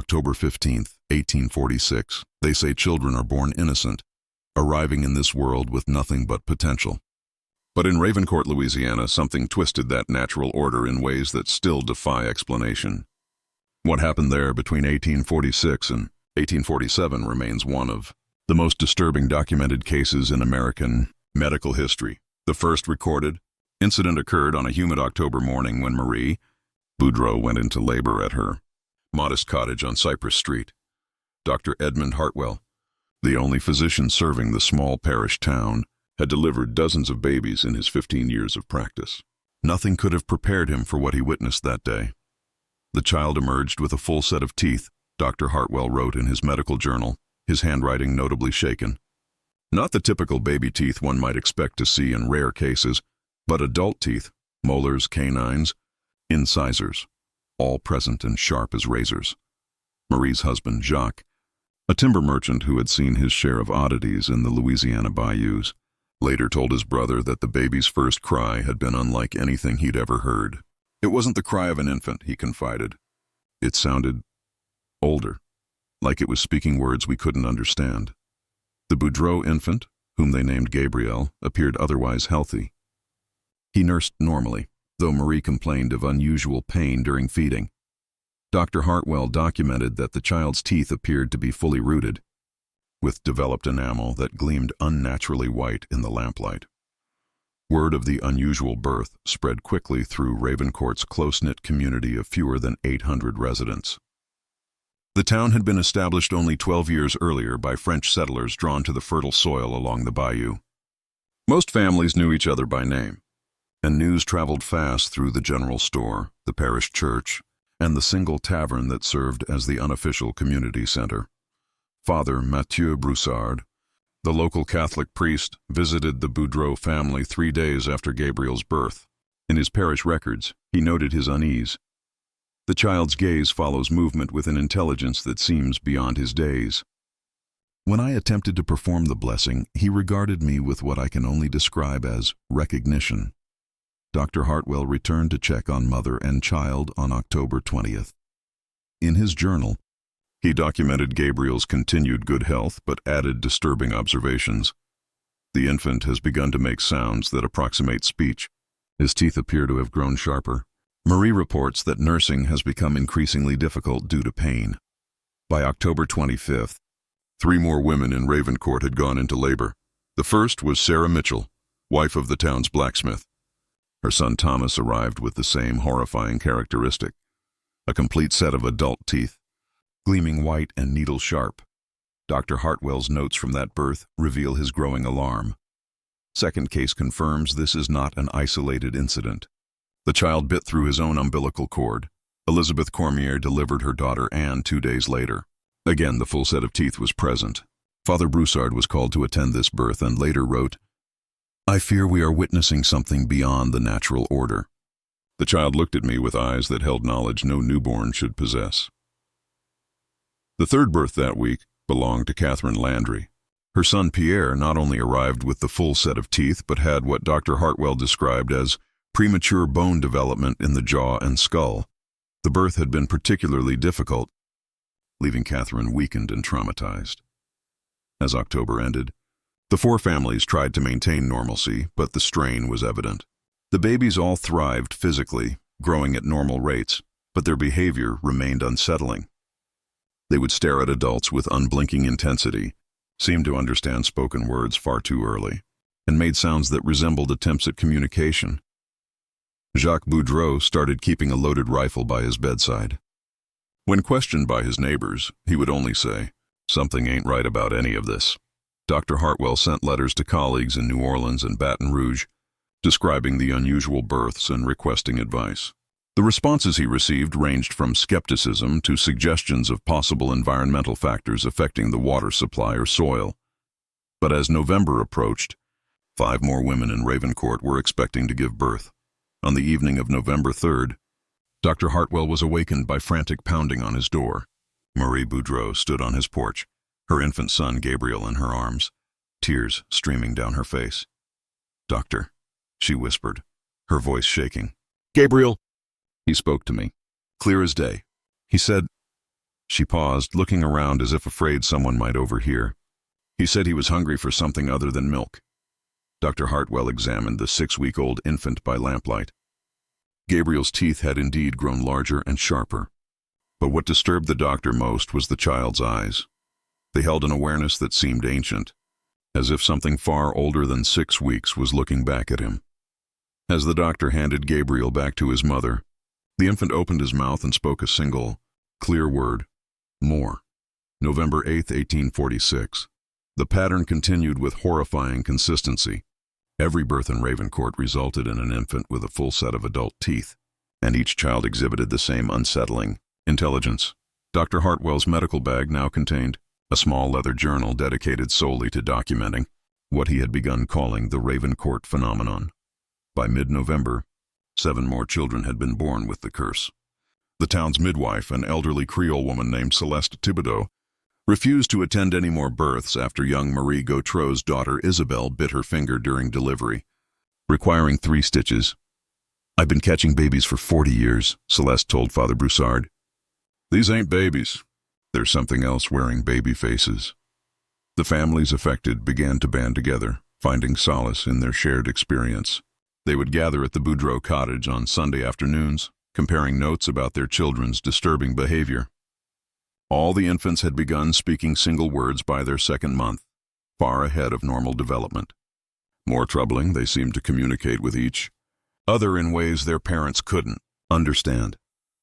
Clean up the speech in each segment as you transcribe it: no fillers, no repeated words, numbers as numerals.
October 15th, 1846. They say children are born innocent, arriving in this world with nothing but potential. But in Ravencourt, Louisiana, something twisted that natural order in ways that still defy explanation. What happened there between 1846 and 1847 remains one of the most disturbing documented cases in American medical history. The first recorded incident occurred on a humid October morning when Marie Boudreau went into labor at her modest cottage on Cypress Street. Dr. Edmund Hartwell, the only physician serving the small parish town, had delivered dozens of babies in his 15 years of practice. Nothing could have prepared him for what he witnessed that day. The child emerged with a full set of teeth, Dr. Hartwell wrote in his medical journal, his handwriting notably shaken. Not the typical baby teeth one might expect to see in rare cases, but adult teeth, molars, canines, incisors, all present and sharp as razors. Marie's husband, Jacques, a timber merchant who had seen his share of oddities in the Louisiana bayous, later told his brother that the baby's first cry had been unlike anything he'd ever heard. It wasn't the cry of an infant, he confided. It sounded older, like it was speaking words we couldn't understand. The Boudreau infant, whom they named Gabriel, appeared otherwise healthy. He nursed normally, though Marie complained of unusual pain during feeding. Dr. Hartwell documented that the child's teeth appeared to be fully rooted, with developed enamel that gleamed unnaturally white in the lamplight. Word of the unusual birth spread quickly through Ravencourt's close-knit community of fewer than 800 residents. The town had been established only 12 years earlier by French settlers drawn to the fertile soil along the bayou. Most families knew each other by name, and news traveled fast through the general store, the parish church, and the single tavern that served as the unofficial community center. Father Matthieu Broussard, the local Catholic priest, visited the Boudreau family 3 days after Gabriel's birth. In his parish records, he noted his unease. The child's gaze follows movement with an intelligence that seems beyond his days. When I attempted to perform the blessing, he regarded me with what I can only describe as recognition. Dr. Hartwell returned to check on mother and child on October 20th. In his journal, he documented Gabriel's continued good health but added disturbing observations. The infant has begun to make sounds that approximate speech. His teeth appear to have grown sharper. Marie reports that nursing has become increasingly difficult due to pain. By October 25th, 3 more women in Ravencourt had gone into labor. The first was Sarah Mitchell, wife of the town's blacksmith. Her son Thomas arrived with the same horrifying characteristic, a complete set of adult teeth, gleaming white and needle-sharp. Dr. Hartwell's notes from that birth reveal his growing alarm. Second case confirms this is not an isolated incident. The child bit through his own umbilical cord. Elizabeth Cormier delivered her daughter Anne 2 days later. Again, the full set of teeth was present. Father Broussard was called to attend this birth and later wrote, "I fear we are witnessing something beyond the natural order." The child looked at me with eyes that held knowledge no newborn should possess. The third birth that week belonged to Catherine Landry. Her son Pierre not only arrived with the full set of teeth, but had what Dr. Hartwell described as premature bone development in the jaw and skull. The birth had been particularly difficult, leaving Catherine weakened and traumatized. As October ended, the 4 families tried to maintain normalcy, but the strain was evident. The babies all thrived physically, growing at normal rates, but their behavior remained unsettling. They would stare at adults with unblinking intensity, seemed to understand spoken words far too early, and made sounds that resembled attempts at communication. Jacques Boudreau started keeping a loaded rifle by his bedside. When questioned by his neighbors, he would only say, "Something ain't right about any of this." Dr. Hartwell sent letters to colleagues in New Orleans and Baton Rouge, describing the unusual births and requesting advice. The responses he received ranged from skepticism to suggestions of possible environmental factors affecting the water supply or soil. But as November approached, 5 more women in Ravencourt were expecting to give birth. On the evening of November 3rd, Dr. Hartwell was awakened by frantic pounding on his door. Marie Boudreau stood on his porch, her infant son Gabriel in her arms, tears streaming down her face. "Doctor," she whispered, her voice shaking. "Gabriel!" He spoke to me, clear as day. He said, She paused, looking around as if afraid someone might overhear. He said he was hungry for something other than milk. Dr. Hartwell examined the 6-week-old infant by lamplight. Gabriel's teeth had indeed grown larger and sharper. But what disturbed the doctor most was the child's eyes. They held an awareness that seemed ancient, as if something far older than 6 weeks was looking back at him. As the doctor handed Gabriel back to his mother, the infant opened his mouth and spoke a single, clear word: more. November 8, 1846. The pattern continued with horrifying consistency. Every birth in Ravencourt resulted in an infant with a full set of adult teeth, and each child exhibited the same unsettling intelligence. Dr. Hartwell's medical bag now contained a small leather journal dedicated solely to documenting what he had begun calling the Ravencourt phenomenon. By mid-November, 7 more children had been born with the curse. The town's midwife, an elderly Creole woman named Celeste Thibodeau, refused to attend any more births after young Marie Gautreau's daughter Isabelle bit her finger during delivery, requiring 3 stitches. "I've been catching babies for 40 years, Celeste told Father Broussard. "These ain't babies. There's something else wearing baby faces." The families affected began to band together, finding solace in their shared experience. They would gather at the Boudreau cottage on Sunday afternoons, comparing notes about their children's disturbing behavior. All the infants had begun speaking single words by their 2nd month, far ahead of normal development. More troubling, they seemed to communicate with each other in ways their parents couldn't understand.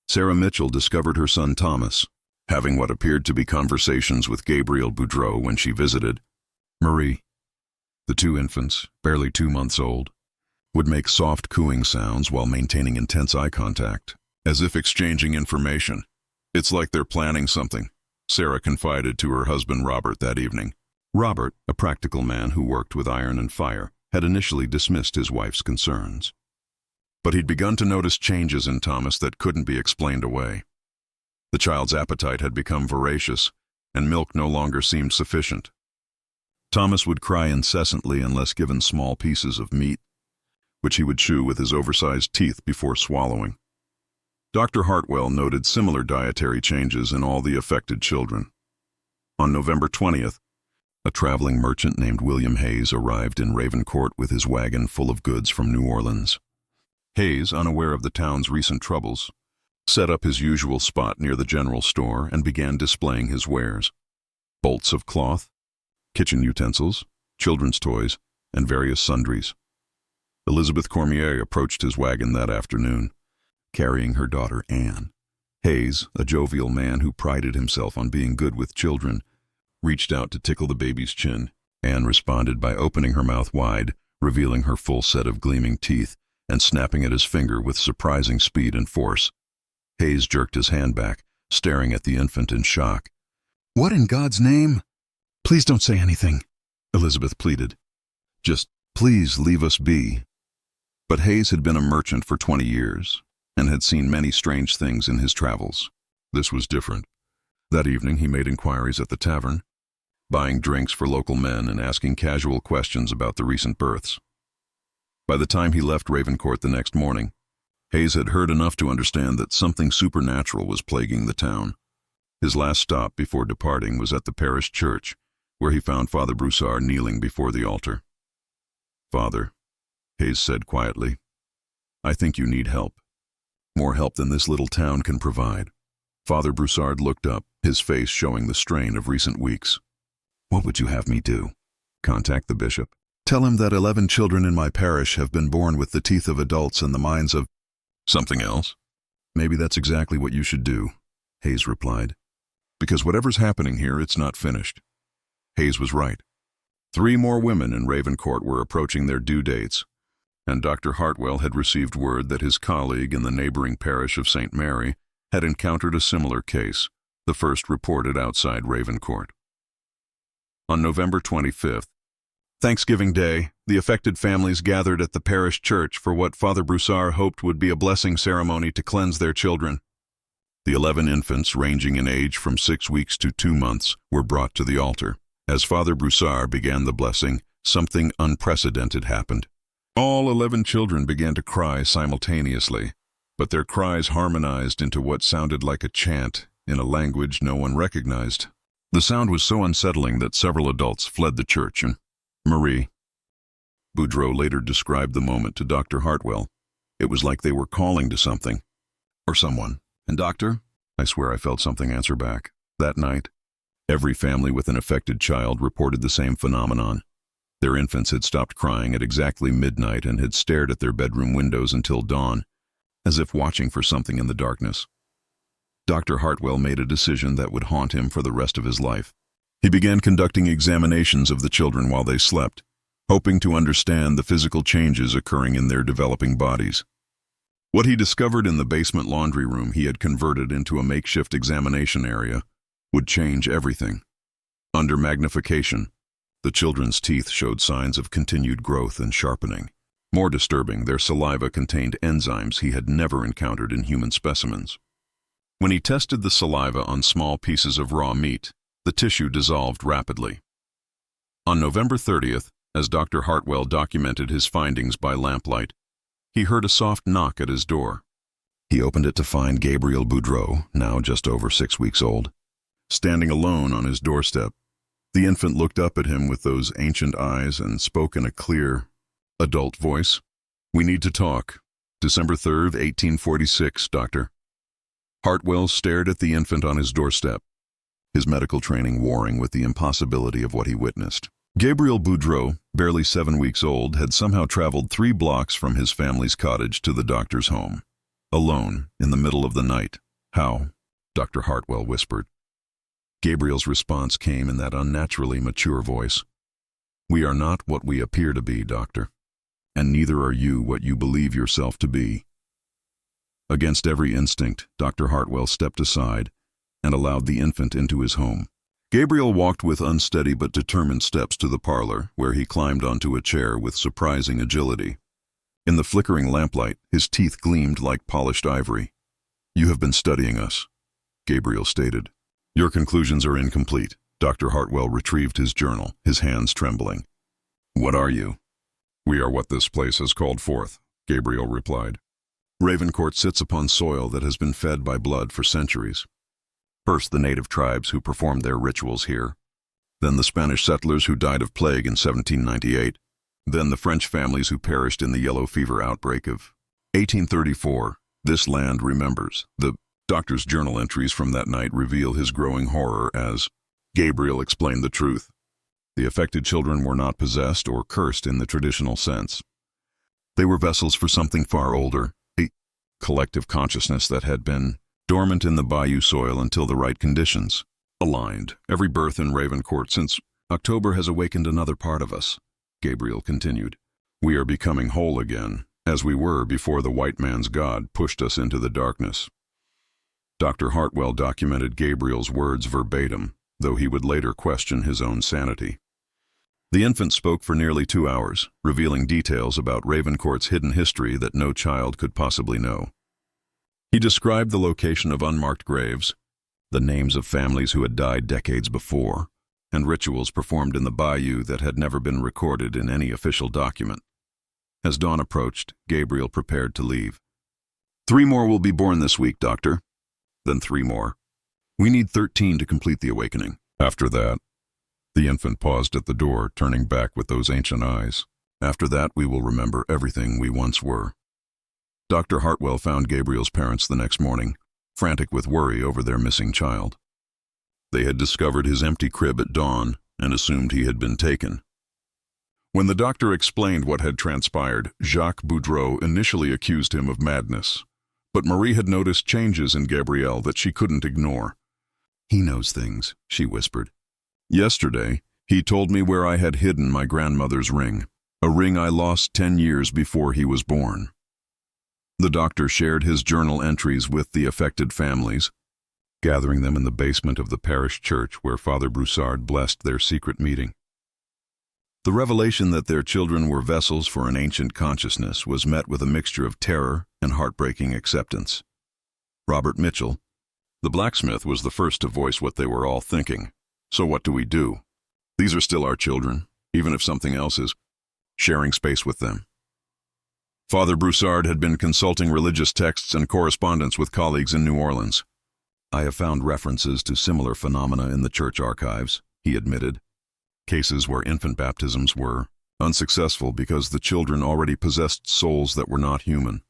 Sarah Mitchell discovered her son Thomas having what appeared to be conversations with Gabriel Boudreau when she visited Marie. The 2 infants, barely 2 months old, would make soft cooing sounds while maintaining intense eye contact, as if exchanging information. "It's like they're planning something," Sarah confided to her husband Robert that evening. Robert, a practical man who worked with iron and fire, had initially dismissed his wife's concerns. But he'd begun to notice changes in Thomas that couldn't be explained away. The child's appetite had become voracious, and milk no longer seemed sufficient. Thomas would cry incessantly unless given small pieces of meat, which he would chew with his oversized teeth before swallowing. Dr. Hartwell noted similar dietary changes in all the affected children. On November 20th, a traveling merchant named William Hayes arrived in Ravencourt with his wagon full of goods from New Orleans. Hayes, unaware of the town's recent troubles, set up his usual spot near the general store and began displaying his wares: bolts of cloth, kitchen utensils, children's toys, and various sundries. Elizabeth Cormier approached his wagon that afternoon, carrying her daughter Anne. Hayes, a jovial man who prided himself on being good with children, reached out to tickle the baby's chin. Anne responded by opening her mouth wide, revealing her full set of gleaming teeth, and snapping at his finger with surprising speed and force. Hayes jerked his hand back, staring at the infant in shock. "What in God's name?" "Please don't say anything," Elizabeth pleaded. "Just please leave us be." But Hayes had been a merchant for 20 years, and had seen many strange things in his travels. This was different. That evening he made inquiries at the tavern, buying drinks for local men and asking casual questions about the recent births. By the time he left Ravencourt the next morning, Hayes had heard enough to understand that something supernatural was plaguing the town. His last stop before departing was at the parish church, where he found Father Broussard kneeling before the altar. "Father," Hayes said quietly, "I think you need help. More help than this little town can provide." Father Broussard looked up, his face showing the strain of recent weeks. "What would you have me do?" "Contact the bishop. Tell him that 11 children in my parish have been born with the teeth of adults and the minds of—" "Something else?" "Maybe that's exactly what you should do," Hayes replied. "Because whatever's happening here, it's not finished." Hayes was right. 3 more women in Ravencourt were approaching their due dates, and Dr. Hartwell had received word that his colleague in the neighboring parish of St. Mary had encountered a similar case, the first reported outside Ravencourt. On November 25th, Thanksgiving Day, the affected families gathered at the parish church for what Father Broussard hoped would be a blessing ceremony to cleanse their children. The 11 infants, ranging in age from 6 weeks to 2 months, were brought to the altar. As Father Broussard began the blessing, something unprecedented happened. All 11 children began to cry simultaneously, but their cries harmonized into what sounded like a chant, in a language no one recognized. The sound was so unsettling that several adults fled the church, and Marie. Boudreau later described the moment to Dr. Hartwell. It was like they were calling to something, or someone. And doctor, I swear I felt something answer back. That night, every family with an affected child reported the same phenomenon. Their infants had stopped crying at exactly midnight and had stared at their bedroom windows until dawn, as if watching for something in the darkness. Dr. Hartwell made a decision that would haunt him for the rest of his life. He began conducting examinations of the children while they slept, hoping to understand the physical changes occurring in their developing bodies. What he discovered in the basement laundry room he had converted into a makeshift examination area would change everything. Under magnification, the children's teeth showed signs of continued growth and sharpening. More disturbing, their saliva contained enzymes he had never encountered in human specimens. When he tested the saliva on small pieces of raw meat, the tissue dissolved rapidly. On November 30th, as Dr. Hartwell documented his findings by lamplight, he heard a soft knock at his door. He opened it to find Gabriel Boudreau, now just over 6 weeks old, standing alone on his doorstep. The infant looked up at him with those ancient eyes and spoke in a clear, adult voice. "We need to talk. December 3rd, 1846, doctor." Hartwell stared at the infant on his doorstep, his medical training warring with the impossibility of what he witnessed. Gabriel Boudreau, barely 7 weeks old, had somehow traveled 3 blocks from his family's cottage to the doctor's home, alone, in the middle of the night. "How?" Dr. Hartwell whispered. Gabriel's response came in that unnaturally mature voice. "We are not what we appear to be, doctor, and neither are you what you believe yourself to be." Against every instinct, Dr. Hartwell stepped aside and allowed the infant into his home. Gabriel walked with unsteady but determined steps to the parlor, where he climbed onto a chair with surprising agility. In the flickering lamplight, his teeth gleamed like polished ivory. "You have been studying us," Gabriel stated. "Your conclusions are incomplete." Dr. Hartwell retrieved his journal, his hands trembling. "What are you?" "We are what this place has called forth," Gabriel replied. Ravencourt sits upon soil that has been fed by blood for centuries. First the native tribes who performed their rituals here, then the Spanish settlers who died of plague in 1798, then the French families who perished in the yellow fever outbreak of 1834. This land remembers. The doctor's journal entries from that night reveal his growing horror as Gabriel explained the truth. The affected children were not possessed or cursed in the traditional sense. They were vessels for something far older, a collective consciousness that had been dormant in the bayou soil until the right conditions aligned. "Every birth in Ravencourt since October has awakened another part of us," Gabriel continued. "We are becoming whole again, as we were before the white man's God pushed us into the darkness." Dr. Hartwell documented Gabriel's words verbatim, though he would later question his own sanity. The infant spoke for nearly 2 hours, revealing details about Ravencourt's hidden history that no child could possibly know. He described the location of unmarked graves, the names of families who had died decades before, and rituals performed in the bayou that had never been recorded in any official document. As dawn approached, Gabriel prepared to leave. "3 more will be born this week, doctor." "Then 3 more. We need 13 to complete the awakening. After that," the infant paused at the door, turning back with those ancient eyes. "After that, we will remember everything we once were." Dr. Hartwell found Gabriel's parents the next morning, frantic with worry over their missing child. They had discovered his empty crib at dawn and assumed he had been taken. When the doctor explained what had transpired, Jacques Boudreau initially accused him of madness, but Marie had noticed changes in Gabriel that she couldn't ignore. "He knows things," she whispered. "Yesterday, he told me where I had hidden my grandmother's ring, a ring I lost 10 years before he was born." The doctor shared his journal entries with the affected families, gathering them in the basement of the parish church where Father Broussard blessed their secret meeting. The revelation that their children were vessels for an ancient consciousness was met with a mixture of terror and heartbreaking acceptance. Robert Mitchell, the blacksmith, was the first to voice what they were all thinking. "So what do we do? These are still our children, even if something else is sharing space with them." Father Broussard had been consulting religious texts and correspondence with colleagues in New Orleans. "I have found references to similar phenomena in the church archives," he admitted. Cases where infant baptisms were unsuccessful because the children already possessed souls that were not human.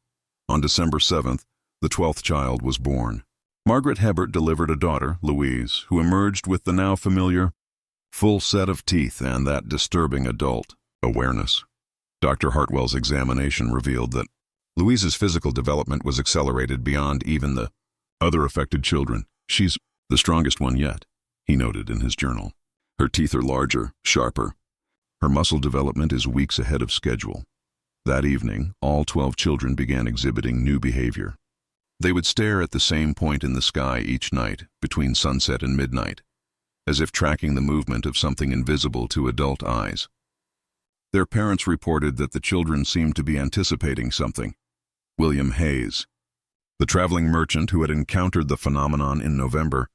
On December 7th, the 12th child was born. Margaret Hebert delivered a daughter, Louise, who emerged with the now familiar full set of teeth and that disturbing adult awareness. Dr. Hartwell's examination revealed that Louise's physical development was accelerated beyond even the other affected children. "She's the strongest one yet," he noted in his journal. "Her teeth are larger, sharper. Her muscle development is weeks ahead of schedule." That evening, all 12 children began exhibiting new behavior. They would stare at the same point in the sky each night, between sunset and midnight, as if tracking the movement of something invisible to adult eyes. Their parents reported that the children seemed to be anticipating something. William Hayes, the traveling merchant who had encountered the phenomenon in November,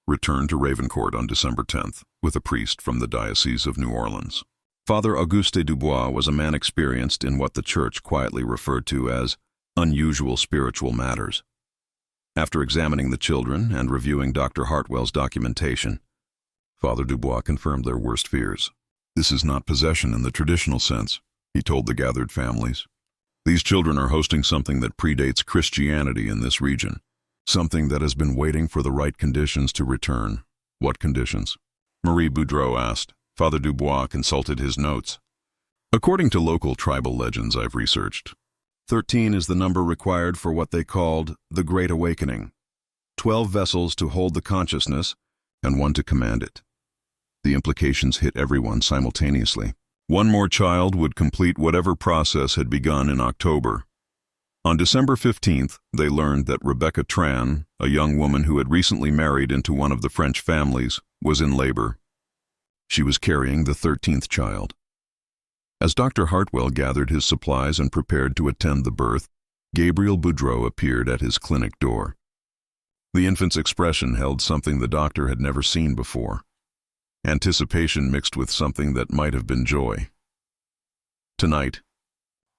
returned to Ravencourt on December 10th with a priest from the Diocese of New Orleans. Father Auguste Dubois was a man experienced in what the church quietly referred to as unusual spiritual matters. After examining the children and reviewing Dr. Hartwell's documentation, Father Dubois confirmed their worst fears. "This is not possession in the traditional sense," he told the gathered families. "These children are hosting something that predates Christianity in this region, something that has been waiting for the right conditions to return." "What conditions?" Marie Boudreau asked. Father Dubois consulted his notes. "According to local tribal legends I've researched, 13 is the number required for what they called the Great Awakening. 12 vessels to hold the consciousness and 1 to command it. The implications hit everyone simultaneously. One more child would complete whatever process had begun in October. On December 15th, they learned that Rebecca Tran, a young woman who had recently married into one of the French families, was in labor. She was carrying the 13th child. As Dr. Hartwell gathered his supplies and prepared to attend the birth, Gabriel Boudreau appeared at his clinic door. The infant's expression held something the doctor had never seen before. Anticipation mixed with something that might have been joy. "Tonight,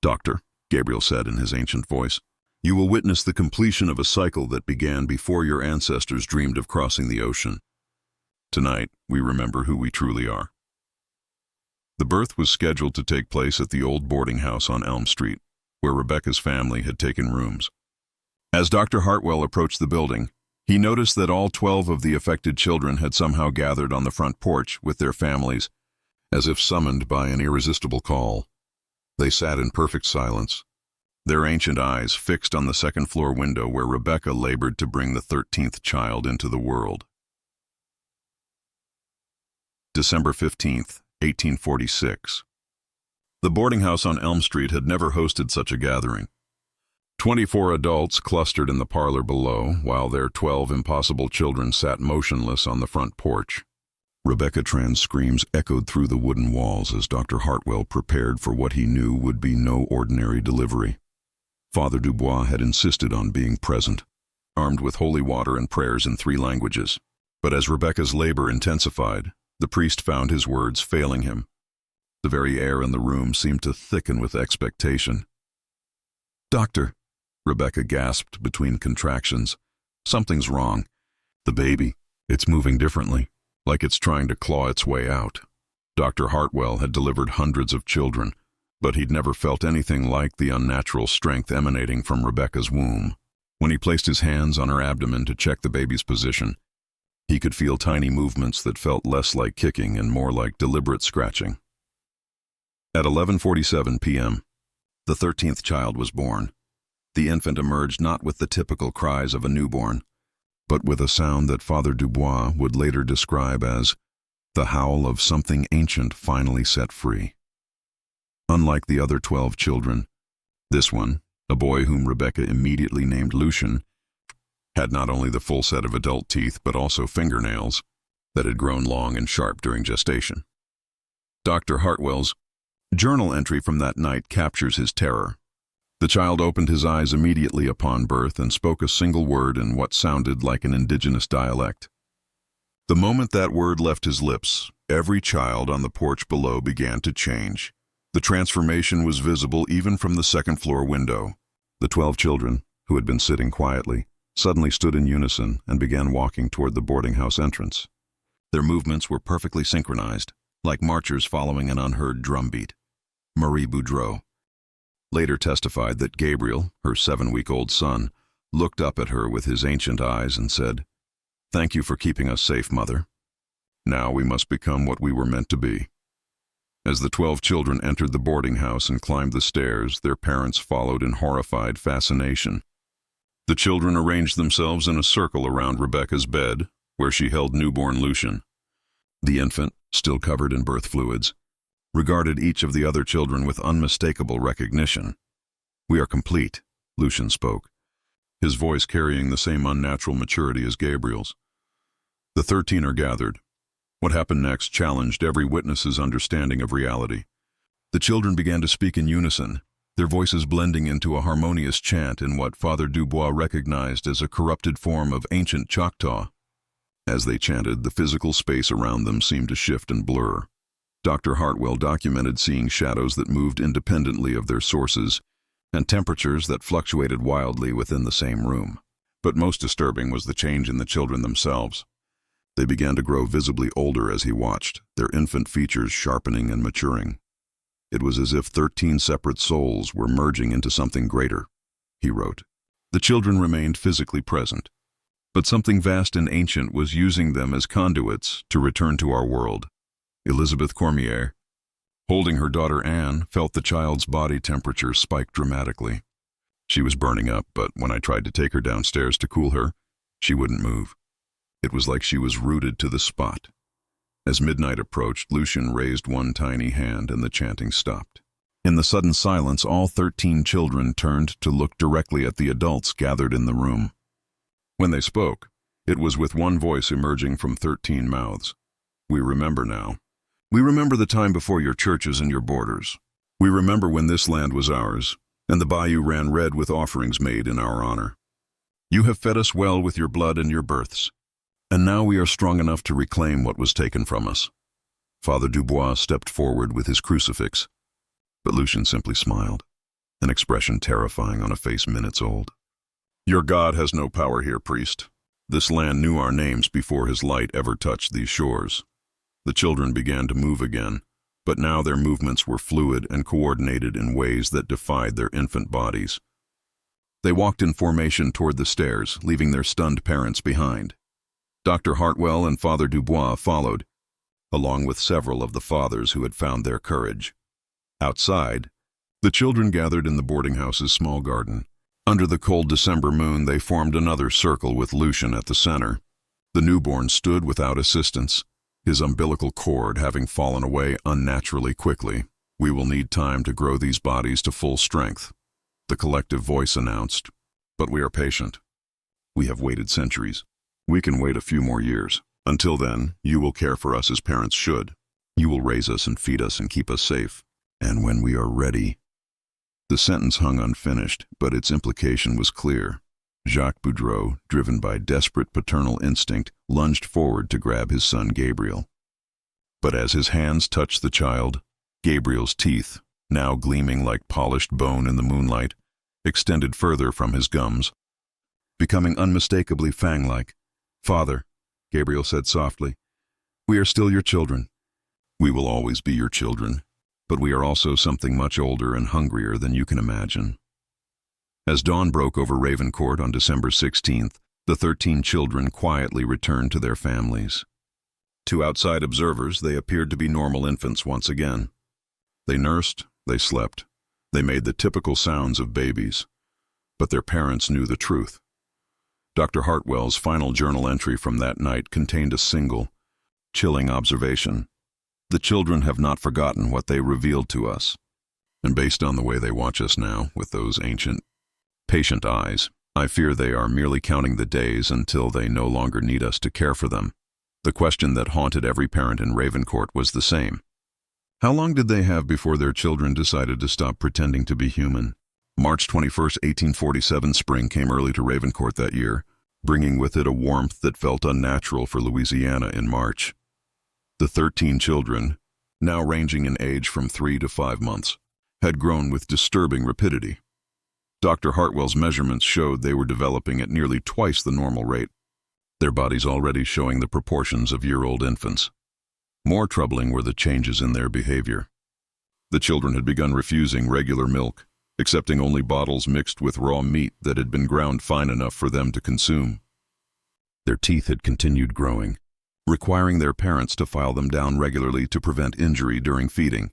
Doctor," Gabriel said in his ancient voice, "you will witness the completion of a cycle that began before your ancestors dreamed of crossing the ocean. Tonight, we remember who we truly are." The birth was scheduled to take place at the old boarding house on Elm Street, where Rebecca's family had taken rooms. As Dr. Hartwell approached the building, he noticed that all 12 of the affected children had somehow gathered on the front porch with their families, as if summoned by an irresistible call. They sat in perfect silence, their ancient eyes fixed on the second-floor window where Rebecca labored to bring the 13th child into the world. December 15th, 1846. The boarding house on Elm Street had never hosted such a gathering. 24 adults clustered in the parlor below, while their 12 impossible children sat motionless on the front porch. Rebecca Tran's screams echoed through the wooden walls as Dr. Hartwell prepared for what he knew would be no ordinary delivery. Father Dubois had insisted on being present, armed with holy water and prayers in 3 languages. But as Rebecca's labor intensified, the priest found his words failing him. The very air in the room seemed to thicken with expectation. "Doctor," Rebecca gasped between contractions, "something's wrong. The baby, it's moving differently, like it's trying to claw its way out." Dr. Hartwell had delivered hundreds of children, but he'd never felt anything like the unnatural strength emanating from Rebecca's womb. When he placed his hands on her abdomen to check the baby's position, he could feel tiny movements that felt less like kicking and more like deliberate scratching. At 11:47 p.m., the 13th child was born. The infant emerged not with the typical cries of a newborn, but with a sound that Father Dubois would later describe as the howl of something ancient finally set free. Unlike the other 12 children, this one, a boy whom Rebecca immediately named Lucien, had not only the full set of adult teeth but also fingernails that had grown long and sharp during gestation. Dr. Hartwell's journal entry from that night captures his terror. The child opened his eyes immediately upon birth and spoke a single word in what sounded like an indigenous dialect. The moment that word left his lips, every child on the porch below began to change. The transformation was visible even from the second-floor window. The 12 children, who had been sitting quietly, suddenly stood in unison and began walking toward the boarding house entrance. Their movements were perfectly synchronized, like marchers following an unheard drumbeat. Marie Boudreau later testified that Gabriel, her 7-week-old son, looked up at her with his ancient eyes and said, "Thank you for keeping us safe, Mother. Now we must become what we were meant to be." As the 12 children entered the boarding house and climbed the stairs, their parents followed in horrified fascination. The children arranged themselves in a circle around Rebecca's bed, where she held newborn Lucian. The infant, still covered in birth fluids, regarded each of the other children with unmistakable recognition. "We are complete," Lucian spoke, his voice carrying the same unnatural maturity as Gabriel's. The 13 are gathered. What happened next challenged every witness's understanding of reality. The children began to speak in unison, their voices blending into a harmonious chant in what Father Dubois recognized as a corrupted form of ancient Choctaw. As they chanted, the physical space around them seemed to shift and blur. Dr. Hartwell documented seeing shadows that moved independently of their sources and temperatures that fluctuated wildly within the same room. But most disturbing was the change in the children themselves. They began to grow visibly older as he watched, their infant features sharpening and maturing. It was as if 13 separate souls were merging into something greater, he wrote. The children remained physically present, but something vast and ancient was using them as conduits to return to our world. Elizabeth Cormier, holding her daughter Anne, felt the child's body temperature spike dramatically. She was burning up, but when I tried to take her downstairs to cool her, she wouldn't move. It was like she was rooted to the spot. As midnight approached, Lucian raised one tiny hand and the chanting stopped. In the sudden silence, all 13 children turned to look directly at the adults gathered in the room. When they spoke, it was with one voice emerging from 13 mouths. "We remember now. We remember the time before your churches and your borders. We remember when this land was ours, and the bayou ran red with offerings made in our honor. You have fed us well with your blood and your births, and now we are strong enough to reclaim what was taken from us." Father Dubois stepped forward with his crucifix, but Lucian simply smiled, an expression terrifying on a face minutes old. "Your God has no power here, priest. This land knew our names before his light ever touched these shores." The children began to move again, but now their movements were fluid and coordinated in ways that defied their infant bodies. They walked in formation toward the stairs, leaving their stunned parents behind. Dr. Hartwell and Father Dubois followed, along with several of the fathers who had found their courage. Outside, the children gathered in the boarding house's small garden. Under the cold December moon, they formed another circle with Lucian at the center. The newborn stood without assistance, his umbilical cord having fallen away unnaturally quickly. "We will need time to grow these bodies to full strength," the collective voice announced. "But we are patient. We have waited centuries. We can wait a few more years. Until then, you will care for us as parents should. You will raise us and feed us and keep us safe. And when we are ready—" The sentence hung unfinished, but its implication was clear. Jacques Boudreau, driven by desperate paternal instinct, lunged forward to grab his son Gabriel. But as his hands touched the child, Gabriel's teeth, now gleaming like polished bone in the moonlight, extended further from his gums, becoming unmistakably fang-like. "Father," Gabriel said softly, "we are still your children." "We will always be your children, but we are also something much older and hungrier than you can imagine." As dawn broke over Ravencourt on December 16th, the 13 children quietly returned to their families. To outside observers, they appeared to be normal infants once again. They nursed, they slept, they made the typical sounds of babies. But their parents knew the truth. Dr. Hartwell's final journal entry from that night contained a single, chilling observation. "The children have not forgotten what they revealed to us. And based on the way they watch us now, with those ancient, patient eyes, I fear they are merely counting the days until they no longer need us to care for them." The question that haunted every parent in Ravencourt was the same. How long did they have before their children decided to stop pretending to be human? March 21, 1847, spring came early to Ravencourt that year, bringing with it a warmth that felt unnatural for Louisiana in March. The 13 children, now ranging in age from 3 to 5 months, had grown with disturbing rapidity. Dr. Hartwell's measurements showed they were developing at nearly twice the normal rate, their bodies already showing the proportions of year-old infants. More troubling were the changes in their behavior. The children had begun refusing regular milk, accepting only bottles mixed with raw meat that had been ground fine enough for them to consume. Their teeth had continued growing, requiring their parents to file them down regularly to prevent injury during feeding.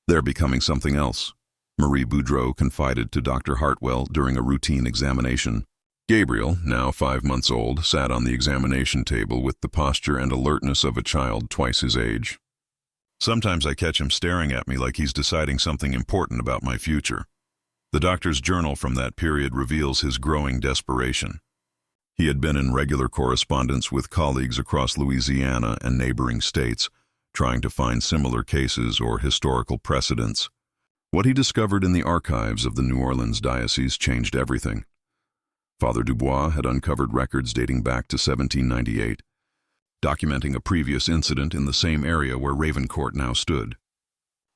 They're becoming something else, Marie Boudreau confided to Dr. Hartwell during a routine examination. Gabriel, now 5 months old, sat on the examination table with the posture and alertness of a child twice his age. Sometimes I catch him staring at me like he's deciding something important about my future. The doctor's journal from that period reveals his growing desperation. He had been in regular correspondence with colleagues across Louisiana and neighboring states, trying to find similar cases or historical precedents. What he discovered in the archives of the New Orleans diocese changed everything. Father Dubois had uncovered records dating back to 1798, documenting a previous incident in the same area where Ravencourt now stood.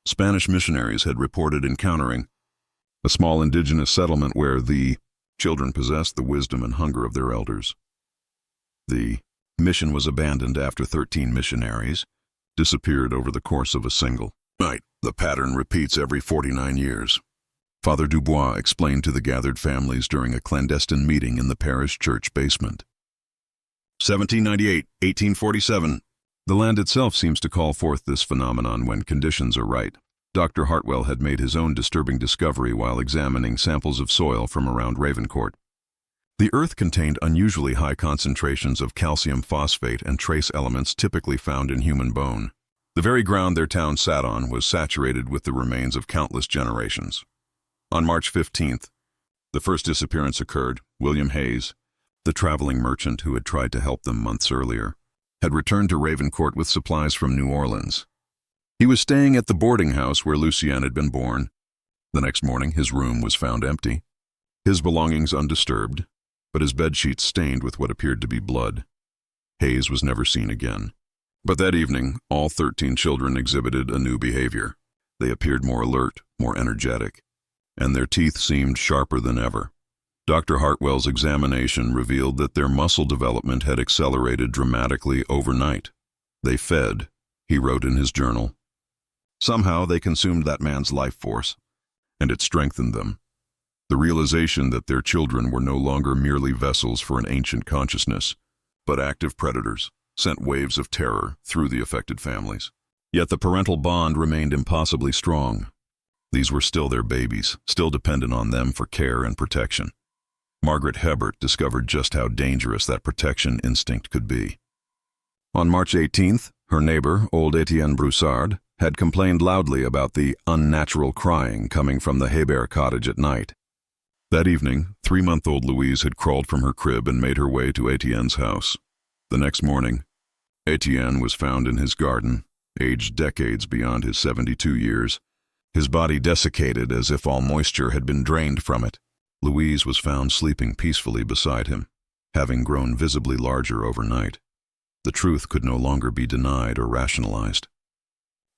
Spanish missionaries had reported encountering a small indigenous settlement where the children possessed the wisdom and hunger of their elders. The mission was abandoned after 13 missionaries disappeared over the course of a single night. The pattern repeats every 49 years. Father Dubois explained to the gathered families during a clandestine meeting in the parish church basement. 1798, 1847. The land itself seems to call forth this phenomenon when conditions are right. Dr. Hartwell had made his own disturbing discovery while examining samples of soil from around Ravencourt. The earth contained unusually high concentrations of calcium phosphate and trace elements typically found in human bone. The very ground their town sat on was saturated with the remains of countless generations. On March 15th, the first disappearance occurred. William Hayes, the traveling merchant who had tried to help them months earlier, had returned to Ravencourt with supplies from New Orleans. He was staying at the boarding house where Lucien had been born. The next morning, his room was found empty, his belongings undisturbed, but his bedsheets stained with what appeared to be blood. Hayes was never seen again. But that evening, all 13 children exhibited a new behavior. They appeared more alert, more energetic, and their teeth seemed sharper than ever. Dr. Hartwell's examination revealed that their muscle development had accelerated dramatically overnight. They fed, he wrote in his journal. Somehow they consumed that man's life force, and it strengthened them. The realization that their children were no longer merely vessels for an ancient consciousness, but active predators, sent waves of terror through the affected families. Yet the parental bond remained impossibly strong. These were still their babies, still dependent on them for care and protection. Margaret Hebert discovered just how dangerous that protection instinct could be. On March 18th, her neighbor, old Edmund Broussard, had complained loudly about the unnatural crying coming from the Hebert cottage at night. That evening, 3-month-old Louise had crawled from her crib and made her way to Etienne's house. The next morning, Etienne was found in his garden, aged decades beyond his 72 years, his body desiccated as if all moisture had been drained from it. Louise was found sleeping peacefully beside him, having grown visibly larger overnight. The truth could no longer be denied or rationalized.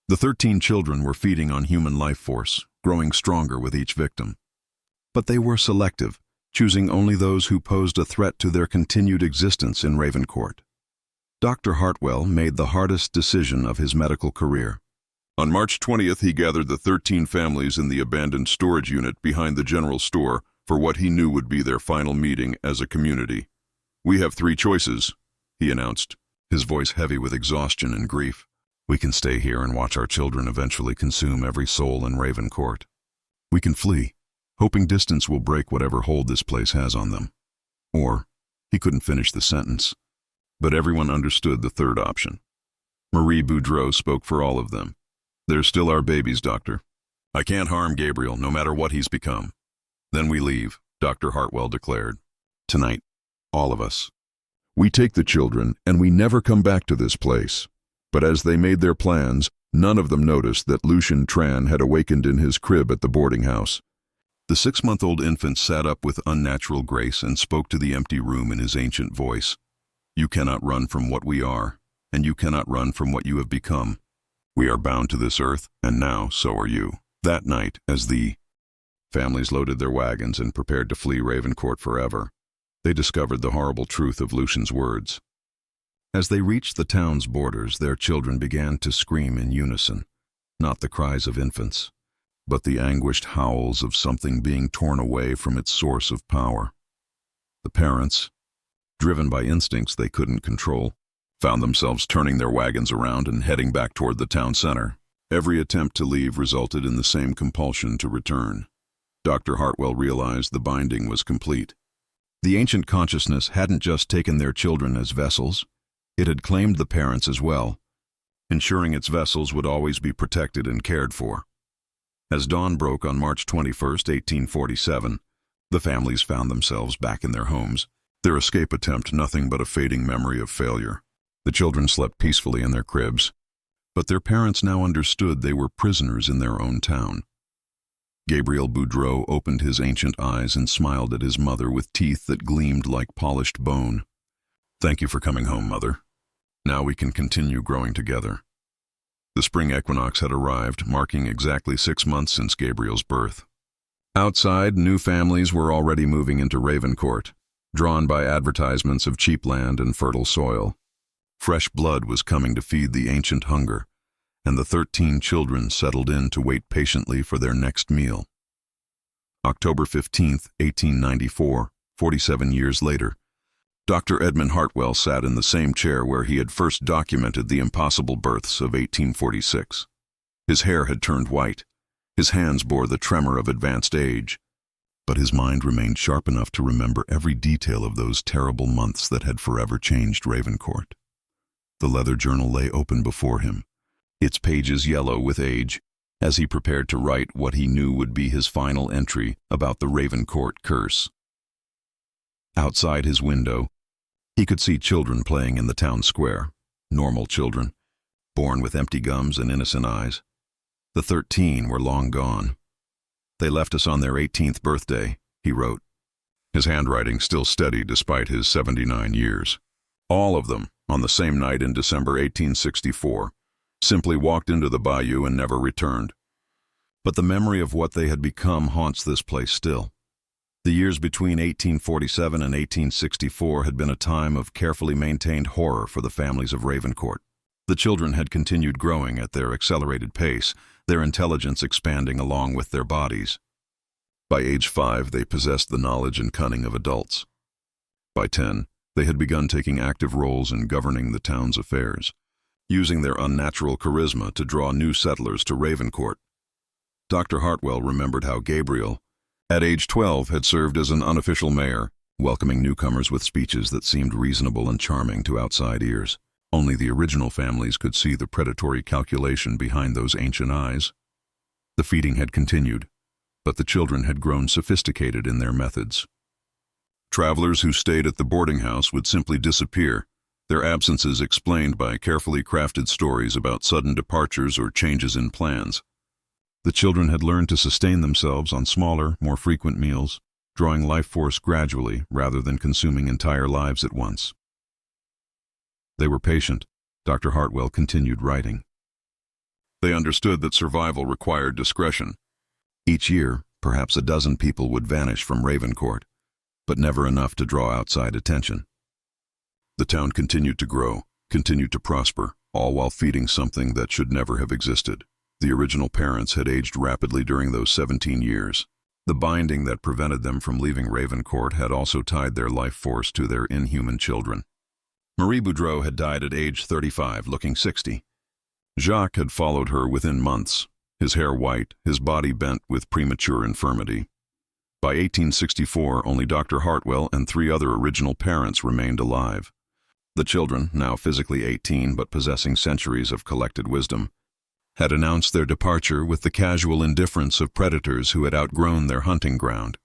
The 13 children were feeding on human life force, growing stronger with each victim. But they were selective, choosing only those who posed a threat to their continued existence in Ravencourt. Dr. Hartwell made the hardest decision of his medical career. On March 20th, he gathered the 13 families in the abandoned storage unit behind the general store for what he knew would be their final meeting as a community. "We have 3 choices," he announced, his voice heavy with exhaustion and grief. "We can stay here and watch our children eventually consume every soul in Ravencourt. We can flee, hoping distance will break whatever hold this place has on them." Or, he couldn't finish the sentence. But everyone understood the third option. Marie Boudreau spoke for all of them. "They're still our babies, Doctor. I can't harm Gabriel, no matter what he's become." "Then we leave," Dr. Hartwell declared. "Tonight, all of us. We take the children, and we never come back to this place." But as they made their plans, none of them noticed that Lucien Tran had awakened in his crib at the boarding house. The 6-month-old infant sat up with unnatural grace and spoke to the empty room in his ancient voice. "You cannot run from what we are, and you cannot run from what you have become. We are bound to this earth, and now so are you." That night, as the Families loaded their wagons and prepared to flee Ravencourt forever. They discovered the horrible truth of Lucian's words. As they reached the town's borders, their children began to scream in unison, not the cries of infants, but the anguished howls of something being torn away from its source of power. The parents, driven by instincts they couldn't control, found themselves turning their wagons around and heading back toward the town center. Every attempt to leave resulted in the same compulsion to return. Dr. Hartwell realized the binding was complete. The ancient consciousness hadn't just taken their children as vessels, it had claimed the parents as well, ensuring its vessels would always be protected and cared for. As dawn broke on March 21, 1847, the families found themselves back in their homes, their escape attempt nothing but a fading memory of failure. The children slept peacefully in their cribs, but their parents now understood they were prisoners in their own town. Gabriel Boudreau opened his ancient eyes and smiled at his mother with teeth that gleamed like polished bone. "Thank you for coming home, Mother. Now we can continue growing together." The spring equinox had arrived, marking exactly 6 months since Gabriel's birth. Outside, new families were already moving into Ravencourt, drawn by advertisements of cheap land and fertile soil. Fresh blood was coming to feed the ancient hunger, and the 13 children settled in to wait patiently for their next meal. October 15, 1894, 47 years later, Dr. Edmund Hartwell sat in the same chair where he had first documented the impossible births of 1846. His hair had turned white, his hands bore the tremor of advanced age, but his mind remained sharp enough to remember every detail of those terrible months that had forever changed Ravencourt. The leather journal lay open before him, its pages yellow with age, as he prepared to write what he knew would be his final entry about the Ravencourt curse. Outside his window, he could see children playing in the town square, normal children, born with empty gums and innocent eyes. The 13 were long gone. "They left us on their 18th birthday," he wrote, his handwriting still steady despite his 79 years. All of them, on the same night in December 1864, simply walked into the bayou and never returned. But the memory of what they had become haunts this place still. The years between 1847 and 1864 had been a time of carefully maintained horror for the families of Ravencourt. The children had continued growing at their accelerated pace, their intelligence expanding along with their bodies. By age 5, they possessed the knowledge and cunning of adults. By 10, they had begun taking active roles in governing the town's affairs, using their unnatural charisma to draw new settlers to Ravencourt. Dr. Hartwell remembered how Gabriel, at age 12, had served as an unofficial mayor, welcoming newcomers with speeches that seemed reasonable and charming to outside ears. Only the original families could see the predatory calculation behind those ancient eyes. The feeding had continued, but the children had grown sophisticated in their methods. Travelers who stayed at the boarding house would simply disappear, their absences explained by carefully crafted stories about sudden departures or changes in plans. The children had learned to sustain themselves on smaller, more frequent meals, drawing life force gradually rather than consuming entire lives at once. They were patient, Dr. Hartwell continued writing. They understood that survival required discretion. Each year, perhaps a dozen people would vanish from Ravencourt, but never enough to draw outside attention. The town continued to grow, continued to prosper, all while feeding something that should never have existed. The original parents had aged rapidly during those 17 years. The binding that prevented them from leaving Ravencourt had also tied their life force to their inhuman children. Marie Boudreau had died at age 35, looking 60. Jacques had followed her within months, his hair white, his body bent with premature infirmity. By 1864, only Dr. Hartwell and 3 other original parents remained alive. The children, now physically 18 but possessing centuries of collected wisdom, had announced their departure with the casual indifference of predators who had outgrown their hunting ground.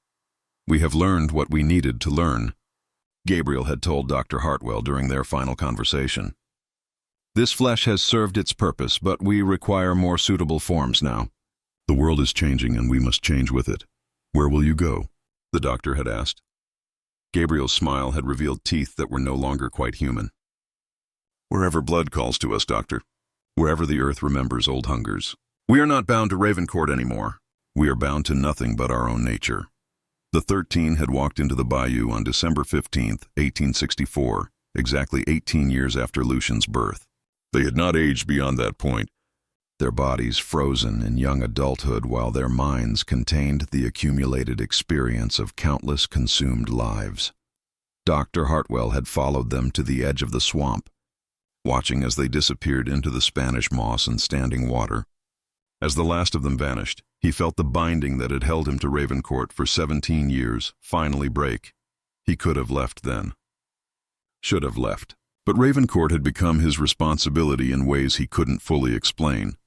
"We have learned what we needed to learn," Gabriel had told Dr. Hartwell during their final conversation. "This flesh has served its purpose, but we require more suitable forms now. The world is changing and we must change with it. Where will you go?" the doctor had asked. Gabriel's smile had revealed teeth that were no longer quite human. "Wherever blood calls to us, doctor. Wherever the earth remembers old hungers. We are not bound to Ravencourt anymore. We are bound to nothing but our own nature. The 13 had walked into the bayou on December 15th, 1864, exactly 18 years after Lucian's birth. They had not aged beyond that point, their bodies frozen in young adulthood while their minds contained the accumulated experience of countless consumed lives. Dr. Hartwell had followed them to the edge of the swamp, watching as they disappeared into the Spanish moss and standing water. As the last of them vanished, he felt the binding that had held him to Ravencourt for 17 years finally break. He could have left then. Should have left. But Ravencourt had become his responsibility in ways he couldn't fully explain.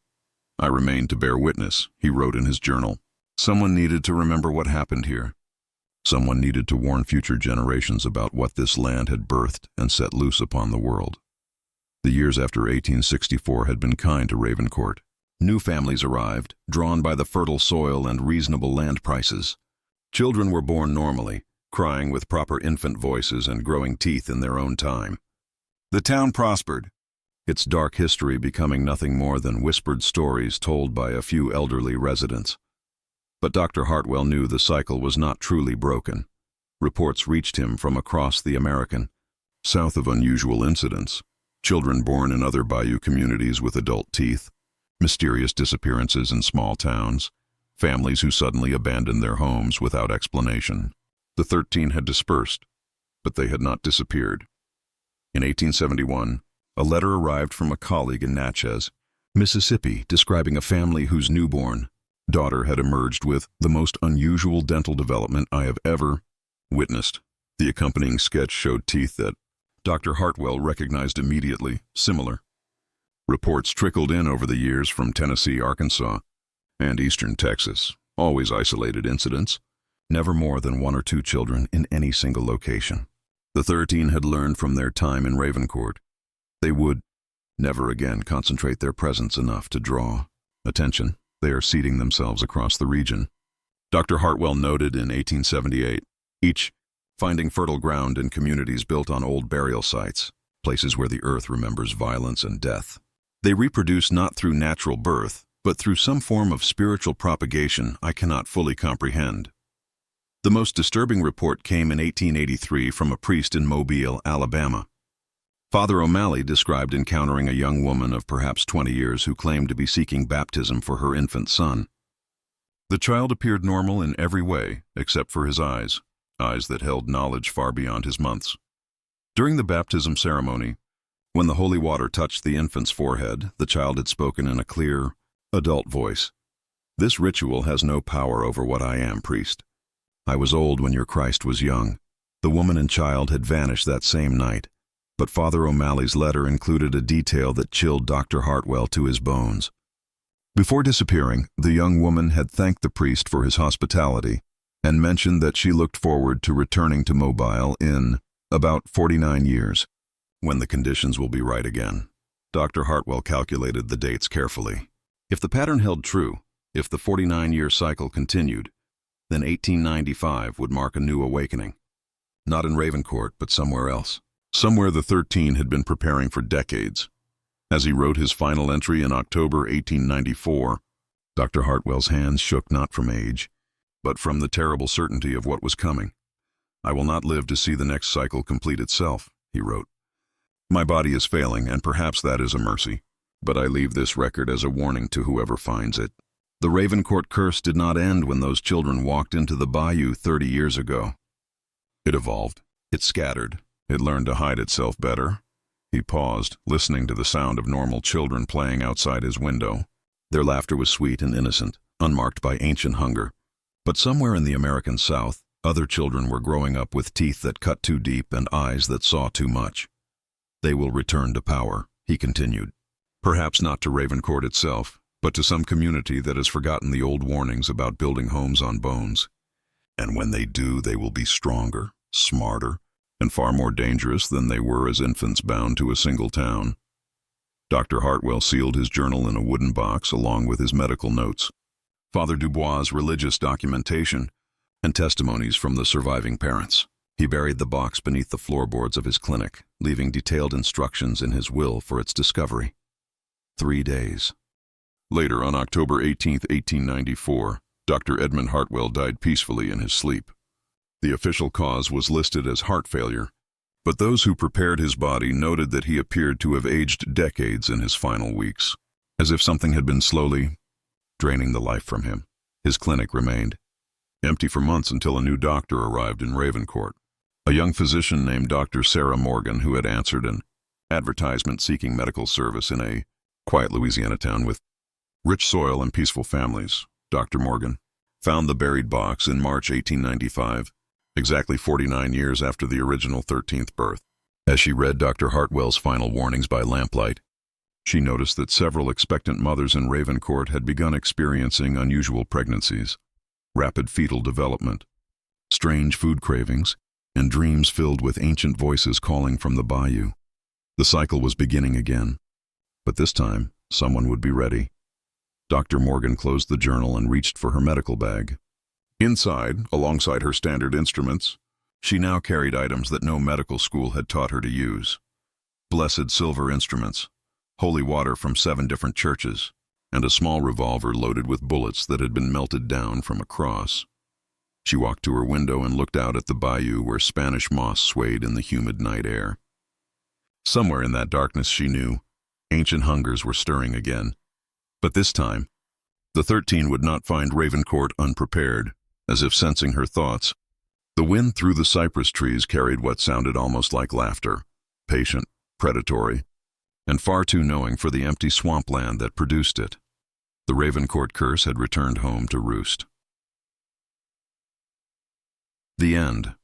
I remained to bear witness, he wrote in his journal. Someone needed to remember what happened here. Someone needed to warn future generations about what this land had birthed and set loose upon the world. The years after 1864 had been kind to Ravencourt. New families arrived, drawn by the fertile soil and reasonable land prices. Children were born normally, crying with proper infant voices and growing teeth in their own time. The town prospered, its dark history becoming nothing more than whispered stories told by a few elderly residents. But Dr. Hartwell knew the cycle was not truly broken. Reports reached him from across the American South of unusual incidents, children born in other bayou communities with adult teeth, mysterious disappearances in small towns, families who suddenly abandoned their homes without explanation. The 13 had dispersed, but they had not disappeared. In 1871, a letter arrived from a colleague in Natchez, Mississippi, describing a family whose newborn daughter had emerged with the most unusual dental development I have ever witnessed. The accompanying sketch showed teeth that Dr. Hartwell recognized immediately, similar. Reports trickled in over the years from Tennessee, Arkansas, and eastern Texas, always isolated incidents, never more than 1 or 2 children in any single location. The 13 had learned from their time in Ravencourt. They would never again concentrate their presence enough to draw attention. They are seeding themselves across the region. Dr. Hartwell noted in 1878, each finding fertile ground in communities built on old burial sites, places where the earth remembers violence and death. They reproduce not through natural birth, but through some form of spiritual propagation I cannot fully comprehend. The most disturbing report came in 1883 from a priest in Mobile, Alabama. Father O'Malley described encountering a young woman of perhaps 20 years who claimed to be seeking baptism for her infant son. The child appeared normal in every way, except for his eyes that held knowledge far beyond his months. During the baptism ceremony, when the holy water touched the infant's forehead, the child had spoken in a clear, adult voice. "This ritual has no power over what I am, priest. I was old when your Christ was young." The woman and child had vanished that same night, but Father O'Malley's letter included a detail that chilled Dr. Hartwell to his bones. Before disappearing, the young woman had thanked the priest for his hospitality and mentioned that she looked forward to returning to Mobile in about 49 years, when the conditions will be right again. Dr. Hartwell calculated the dates carefully. If the pattern held true, if the 49-year cycle continued, then 1895 would mark a new awakening. Not in Ravencourt, but somewhere else. Somewhere the 13 had been preparing for decades. As he wrote his final entry in October 1894, Dr. Hartwell's hands shook not from age, but from the terrible certainty of what was coming. "I will not live to see the next cycle complete itself," he wrote. "My body is failing, and perhaps that is a mercy, but I leave this record as a warning to whoever finds it. The Ravencourt curse did not end when those children walked into the bayou 30 years ago. It evolved, it scattered, it learned to hide itself better." He paused, listening to the sound of normal children playing outside his window. Their laughter was sweet and innocent, unmarked by ancient hunger. But somewhere in the American South, other children were growing up with teeth that cut too deep and eyes that saw too much. "They will return to power," he continued. "Perhaps not to Ravencourt itself, but to some community that has forgotten the old warnings about building homes on bones. And when they do, they will be stronger, smarter, and far more dangerous than they were as infants bound to a single town." Dr. Hartwell sealed his journal in a wooden box along with his medical notes, Father Dubois' religious documentation, and testimonies from the surviving parents. He buried the box beneath the floorboards of his clinic, leaving detailed instructions in his will for its discovery. 3 days. Later, on October 18, 1894, Dr. Edmund Hartwell died peacefully in his sleep. The official cause was listed as heart failure, but those who prepared his body noted that he appeared to have aged decades in his final weeks, as if something had been slowly draining the life from him. His clinic remained empty for months until a new doctor arrived in Ravencourt, a young physician named Dr. Sarah Morgan, who had answered an advertisement seeking medical service in a quiet Louisiana town with rich soil and peaceful families. Dr. Morgan found the buried box in March 1895, exactly 49 years after the original 13th birth. As she read Dr. Hartwell's final warnings by lamplight, she noticed that several expectant mothers in Ravencourt had begun experiencing unusual pregnancies, rapid fetal development, strange food cravings, and dreams filled with ancient voices calling from the bayou. The cycle was beginning again, but this time someone would be ready. Dr. Morgan closed the journal and reached for her medical bag. Inside, alongside her standard instruments, she now carried items that no medical school had taught her to use. Blessed silver instruments, holy water from 7 different churches, and a small revolver loaded with bullets that had been melted down from a cross. She walked to her window and looked out at the bayou where Spanish moss swayed in the humid night air. Somewhere in that darkness, she knew, ancient hungers were stirring again. But this time, the 13 would not find Ravencourt unprepared. As if sensing her thoughts, the wind through the cypress trees carried what sounded almost like laughter, patient, predatory, and far too knowing for the empty swampland that produced it. The Ravencourt curse had returned home to roost. The end.